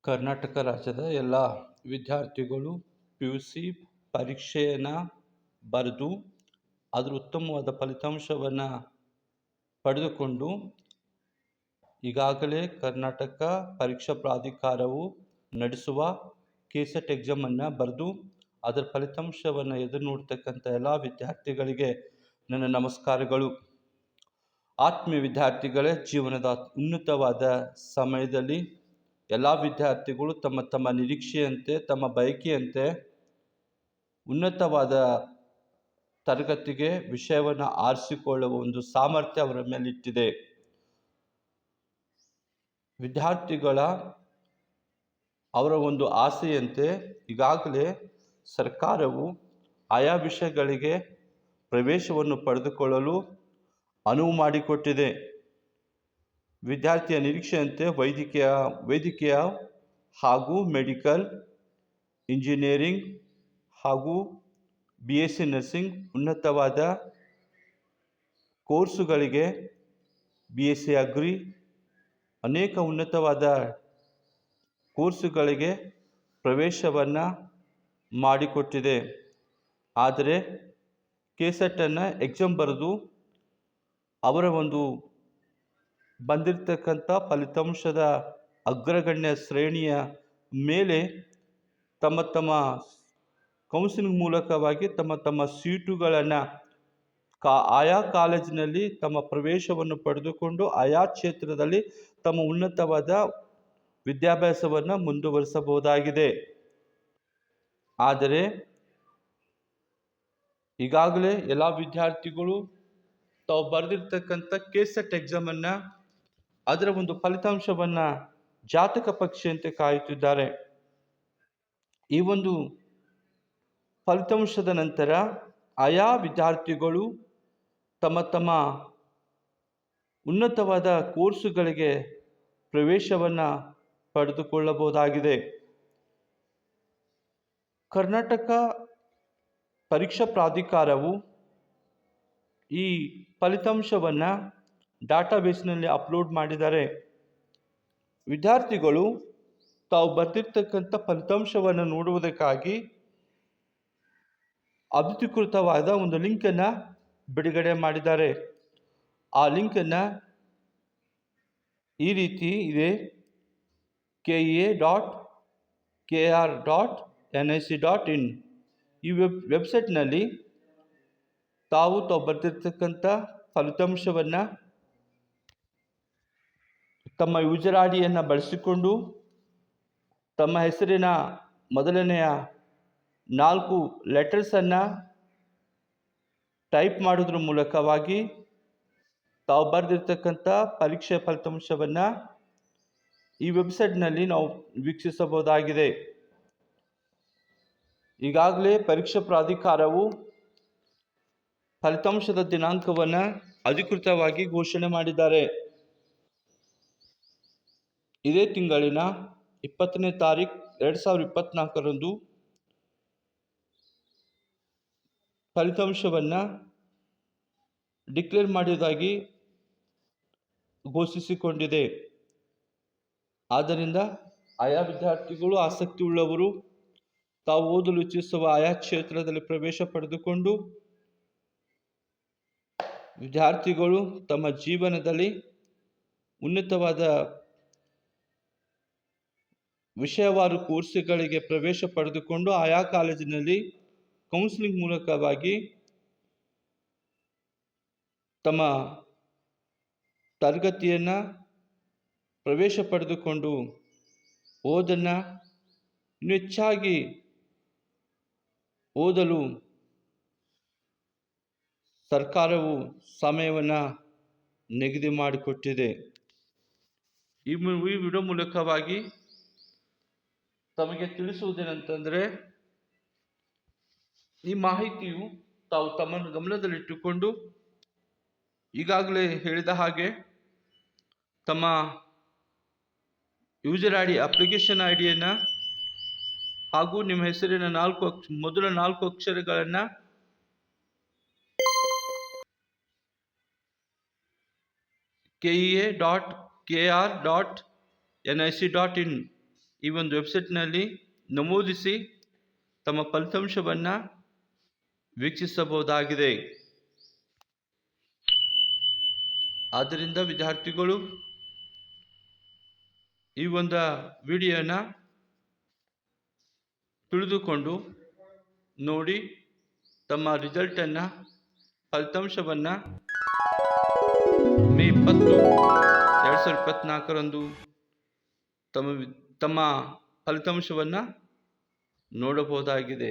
ಕರ್ನಾಟಕ ರಾಜ್ಯದ ಎಲ್ಲ ವಿದ್ಯಾರ್ಥಿಗಳು PUC ಪರೀಕ್ಷೆಯನ್ನು ಬರೆದು ಅದರ ಉತ್ತಮವಾದ ಫಲಿತಾಂಶವನ್ನು ಪಡೆದುಕೊಂಡು ಈಗಾಗಲೇ ಕರ್ನಾಟಕ ಪರೀಕ್ಷಾ ಪ್ರಾಧಿಕಾರವು ನಡೆಸುವ KCET ಎಕ್ಸಾಮನ್ನು ಬರೆದು ಅದರ ಫಲಿತಾಂಶವನ್ನು ಎದುರು ನೋಡ್ತಕ್ಕಂಥ ಎಲ್ಲ ವಿದ್ಯಾರ್ಥಿಗಳಿಗೆ ನನ್ನ ನಮಸ್ಕಾರಗಳು. ಆತ್ಮೀಯ ವಿದ್ಯಾರ್ಥಿಗಳೇ, ಜೀವನದ ಉನ್ನತವಾದ ಸಮಯದಲ್ಲಿ ಎಲ್ಲ ವಿದ್ಯಾರ್ಥಿಗಳು ತಮ್ಮ ತಮ್ಮ ನಿರೀಕ್ಷೆಯಂತೆ, ತಮ್ಮ ಬಯಕೆಯಂತೆ ಉನ್ನತವಾದ ತರಗತಿಗೆ ವಿಷಯವನ್ನು ಆರಿಸಿಕೊಳ್ಳುವ ಒಂದು ಸಾಮರ್ಥ್ಯ ಅವರ ಮೇಲಿಟ್ಟಿದೆ. ವಿದ್ಯಾರ್ಥಿಗಳ ಅವರ ಒಂದು ಆಸೆಯಂತೆ ಈಗಾಗಲೇ ಸರ್ಕಾರವು ಆಯಾ ವಿಷಯಗಳಿಗೆ ಪ್ರವೇಶವನ್ನು ಪಡೆದುಕೊಳ್ಳಲು ಅನುವು ಮಾಡಿಕೊಟ್ಟಿದೆ. ವಿದ್ಯಾರ್ಥಿಯ ನಿರೀಕ್ಷೆಯಂತೆ ವೈದ್ಯಕೀಯ ಹಾಗೂ ಮೆಡಿಕಲ್, ಇಂಜಿನಿಯರಿಂಗ್ ಹಾಗೂ BSc ನರ್ಸಿಂಗ್ ಉನ್ನತವಾದ ಕೋರ್ಸುಗಳಿಗೆ, BSc ಅಗ್ರಿ ಅನೇಕ ಉನ್ನತವಾದ ಕೋರ್ಸುಗಳಿಗೆ ಪ್ರವೇಶವನ್ನು ಮಾಡಿಕೊಟ್ಟಿದೆ. ಆದರೆ KCETನ್ನು ಎಕ್ಸಾಮ್ ಬರೆದು ಅವರ ಒಂದು ಬಂದಿರತಕ್ಕಂಥ ಫಲಿತಾಂಶದ ಅಗ್ರಗಣ್ಯ ಶ್ರೇಣಿಯ ಮೇಲೆ ತಮ್ಮ ತಮ್ಮ ಕೌನ್ಸಿಲಿಂಗ್ ಮೂಲಕವಾಗಿ ತಮ್ಮ ತಮ್ಮ ಸೀಟುಗಳನ್ನು ಆಯಾ ಕಾಲೇಜಿನಲ್ಲಿ ತಮ್ಮ ಪ್ರವೇಶವನ್ನು ಪಡೆದುಕೊಂಡು ಆಯಾ ಕ್ಷೇತ್ರದಲ್ಲಿ ತಮ್ಮ ಉನ್ನತವಾದ ವಿದ್ಯಾಭ್ಯಾಸವನ್ನು ಮುಂದುವರಿಸಬಹುದಾಗಿದೆ. ಆದರೆ ಈಗಾಗಲೇ ಎಲ್ಲ ವಿದ್ಯಾರ್ಥಿಗಳು ತಾವು ಬರೆದಿರ್ತಕ್ಕಂಥ KCET ಎಕ್ಸಾಮನ್ನು ಅದರ ಒಂದು ಫಲಿತಾಂಶವನ್ನು ಜಾತಕ ಪರೀಕ್ಷೆಯಂತೆ ಕಾಯುತ್ತಿದ್ದಾರೆ. ಈ ಒಂದು ಫಲಿತಾಂಶದ ನಂತರ ಆಯಾ ವಿದ್ಯಾರ್ಥಿಗಳು ತಮ್ಮ ತಮ್ಮ ಉನ್ನತವಾದ ಕೋರ್ಸುಗಳಿಗೆ ಪ್ರವೇಶವನ್ನು ಪಡೆದುಕೊಳ್ಳಬಹುದಾಗಿದೆ. ಕರ್ನಾಟಕ ಪರೀಕ್ಷಾ ಪ್ರಾಧಿಕಾರವು ಈ ಫಲಿತಾಂಶವನ್ನು ಡಾಟಾಬೇಸ್ನಲ್ಲಿ ಅಪ್ಲೋಡ್ ಮಾಡಿದ್ದಾರೆ. ವಿದ್ಯಾರ್ಥಿಗಳು ತಾವು ಬರೆದಿರ್ತಕ್ಕಂಥ ಫಲಿತಾಂಶವನ್ನು ನೋಡುವುದಕ್ಕಾಗಿ ಅಧಿಕೃತವಾದ ಒಂದು ಲಿಂಕನ್ನು ಬಿಡುಗಡೆ ಮಾಡಿದ್ದಾರೆ. ಆ ಲಿಂಕನ್ನು ಈ ರೀತಿ ಇದೆ: kea.kr.nic.in. ಈ ವೆಬ್ಸೈಟ್ನಲ್ಲಿ ತಾವು ಬರೆದಿರ್ತಕ್ಕಂಥ ಫಲಿತಾಂಶವನ್ನು ತಮ್ಮ ಯೂಸರ್ ಐಡಿಯನ್ನು ಬಳಸಿಕೊಂಡು ತಮ್ಮ ಹೆಸರಿನ ಮೊದಲನೆಯ 4 ಲೆಟರ್ಸನ್ನು ಟೈಪ್ ಮಾಡೋದ್ರ ಮೂಲಕವಾಗಿ ತಾವು ಬರೆದಿರ್ತಕ್ಕಂಥ ಪರೀಕ್ಷೆ ಫಲಿತಾಂಶವನ್ನು ಈ ವೆಬ್ಸೈಟ್ನಲ್ಲಿ ನಾವು ವೀಕ್ಷಿಸಬಹುದಾಗಿದೆ. ಈಗಾಗಲೇ ಪರೀಕ್ಷಾ ಪ್ರಾಧಿಕಾರವು ಫಲಿತಾಂಶದ ದಿನಾಂಕವನ್ನು ಅಧಿಕೃತವಾಗಿ ಘೋಷಣೆ ಮಾಡಿದ್ದಾರೆ. ಇದೇ ತಿಂಗಳಿನ 20ನೇ ತಾರೀಕು 2024ರಂದು ಫಲಿತಾಂಶವನ್ನು ಡಿಕ್ಲೇರ್ ಮಾಡುವುದಾಗಿ ಘೋಷಿಸಿಕೊಂಡಿದೆ. ಆದ್ದರಿಂದ ಆಯಾ ವಿದ್ಯಾರ್ಥಿಗಳು, ಆಸಕ್ತಿ ಉಳ್ಳವರು ತಾವು ಓದಲು ಇಚ್ಛಿಸುವ ಆಯಾ ಕ್ಷೇತ್ರದಲ್ಲಿ ಪ್ರವೇಶ ಪಡೆದುಕೊಂಡು ವಿದ್ಯಾರ್ಥಿಗಳು ತಮ್ಮ ಜೀವನದಲ್ಲಿ ಉನ್ನತವಾದ ವಿಷಯವಾರು ಕೋರ್ಸುಗಳಿಗೆ ಪ್ರವೇಶ ಪಡೆದುಕೊಂಡು ಆಯಾ ಕಾಲೇಜಿನಲ್ಲಿ ಕೌನ್ಸಿಲಿಂಗ್ ಮೂಲಕವಾಗಿ ತಮ್ಮ ತರಗತಿಯನ್ನು ಪ್ರವೇಶ ಪಡೆದುಕೊಂಡು ಓದನ್ನು ಇನ್ನೂ ಹೆಚ್ಚಾಗಿ ಓದಲು ಸರ್ಕಾರವು ಸಮಯವನ್ನು ನಿಗದಿ ಮಾಡಿಕೊಟ್ಟಿದೆ. ಈ ವಿಡಿಯೋ ಮೂಲಕವಾಗಿ ತಮಗೆ ತಿಳಿಸುವುದೇನೆಂತಂದರೆ, ಈ ಮಾಹಿತಿಯು ತಾವು ತಮ್ಮನ್ನು ಗಮನದಲ್ಲಿಟ್ಟುಕೊಂಡು ಈಗಾಗಲೇ ಹೇಳಿದ ಹಾಗೆ ತಮ್ಮ ಯೂಸರ್ ಐಡಿ, ಅಪ್ಲಿಕೇಶನ್ ಐಡಿಯನ್ನು ಹಾಗೂ ನಿಮ್ಮ ಹೆಸರಿನ ಮೊದಲ 4 ಅಕ್ಷರಗಳನ್ನು kea.kr.nic.in ಈ ಒಂದು ವೆಬ್ಸೈಟ್ನಲ್ಲಿ ನಮೂದಿಸಿ ತಮ್ಮ ಫಲಿತಾಂಶವನ್ನು ವೀಕ್ಷಿಸಬಹುದಾಗಿದೆ. ಆದ್ದರಿಂದ ವಿದ್ಯಾರ್ಥಿಗಳು ಈ ಒಂದು ವಿಡಿಯೋನ ತಿಳಿದುಕೊಂಡು ನೋಡಿ ತಮ್ಮ ರಿಸಲ್ಟನ್ನು ಫಲಿತಾಂಶವನ್ನು ಮೇ 20, 2024ರಂದು ತಮ್ಮ ಫಲಿತಾಂಶವನ್ನು ನೋಡಬಹುದಾಗಿದೆ.